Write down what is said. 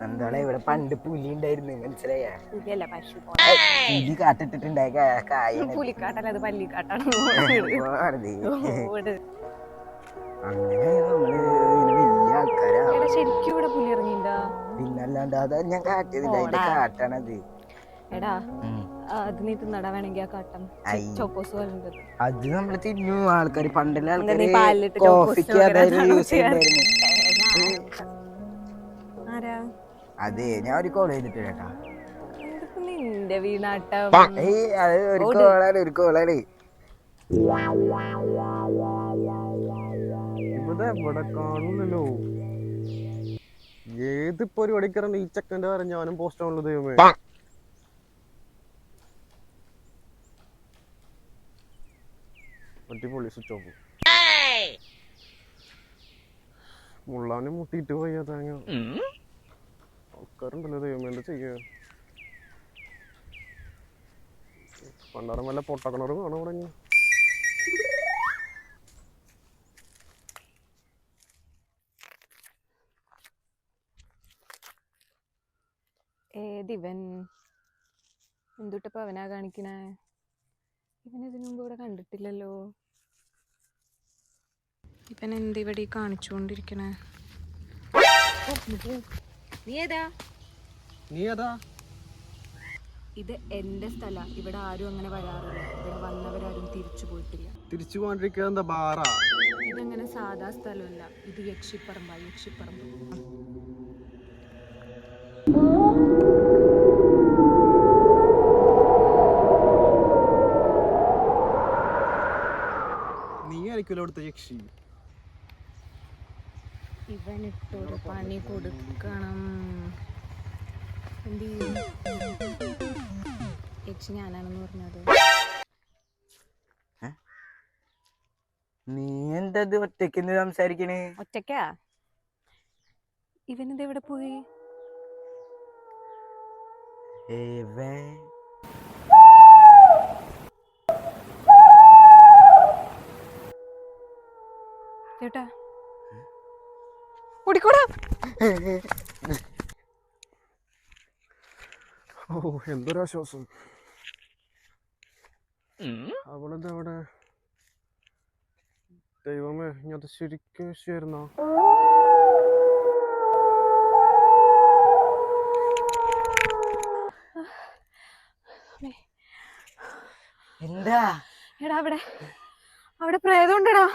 എന്താളെ ഇവിടെ പണ്ട് പുലി ഉണ്ടായിരുന്നു, മനസ്സിലായ? പുലിയല്ല, പശു. പുലി കാട്ടിട്ടിട്ടുണ്ടായ കായ പുലിക്കാട്ടല്ല, അത് പല്ലിക്കാട്ടാണ്. അങ്ങനെ നമ്മള് വലിയ ആൾക്കാരാ. ശരിക്കും ഇവിടെ പുലി ഇറങ്ങിണ്ടാ? പിന്നല്ലാണ്ട് അതാ ഞാൻ കാട്ടിയതില്ല, അതിന്റെ കാട്ടാണത്. എടാ അത് നീ തിന്നടാ വേണമെങ്കിൽ. ആ കാട്ടം ചോക്കോസ് പോലുണ്ട്. അത് നമ്മള് തിന്നു. ആൾക്കാര് പണ്ടുള്ള ആൾക്കാര് കോഫിക്ക് അതായത് യൂസ് ചെയ്യുന്നുണ്ടായിരുന്നു. അതെ, ഞാൻ ഒരു കോൾ ചെയ്തിട്ട് കേട്ടാ. നിന്റെ വീണാട്ടം. അത് ഒരു കോളാണ്, ഒരു കോളാണ്. ഇവിടെ കാണുന്നല്ലോ. ഏത് പരിപാടിക്കാരാണ് ഈ ചെക്കൻ്റെ കാര്യം ഞാനും പോസ്റ്റ് ആണുള്ളത്. ദൈവമേ, അടിപൊളി. Switch off. മുള്ളാനും മുട്ടിയിട്ട് പോയാ തേങ്ങ. ആൾക്കാരുണ്ടല്ലോ, ദൈവമേ, എന്താ ചെയ്യാ? പണ്ടാരം വല്ല പൊട്ടക്കിണറും കാണാൻ തുടങ്ങി. ഏതിവൻ എന്തുട്ടപ്പ അവനാ കാണിക്കണേ? ഇവനിതിനു മുമ്പ് ഇവിടെ കണ്ടിട്ടില്ലല്ലോ. ഇവൻ എന്തിവിടെ കാണിച്ചുകൊണ്ടിരിക്കണേ? നീ ഏതാ? ഇത് എന്റെ സ്ഥല. ഇവിടെ ആരും അങ്ങനെ വരാറില്ല. ഇവിടെ വന്നവരാരും തിരിച്ചു പോയിട്ടില്ല. തിരിച്ചു പോകാണ്ടിരിക്കുക എന്താ ബാറാ? ഇതങ്ങനെ സാധാ സ്ഥലമല്ല. ഇത് യക്ഷിപ്പറമ്പാ, യക്ഷിപ്പറമ്പ്. നീ ആയിരിക്കുമല്ലോ അവിടുത്തെ യക്ഷി. ഇവനിട്ടൊരു പണി കൊടുക്കണം. എന്ത് യക്ഷി ഞാനാണെന്ന് പറഞ്ഞത്. നീ എന്തത് ഒറ്റയ്ക്ക് സംസാരിക്കണേ? ഒറ്റക്കാ? ഇവനെന്താ ഇവിടെ പോയി? ചേട്ടാ ഓടിക്കോടാ. ഓ, എന്തൊരാശ്വാസം. അവളെന്താ അവിടെ? ദൈവമേ, ഞാൻ അത് ശരിക്കും വിഷയായിരുന്നോ? എന്താ? എടാ അവിടെ പ്രേതം ഉണ്ടടാ.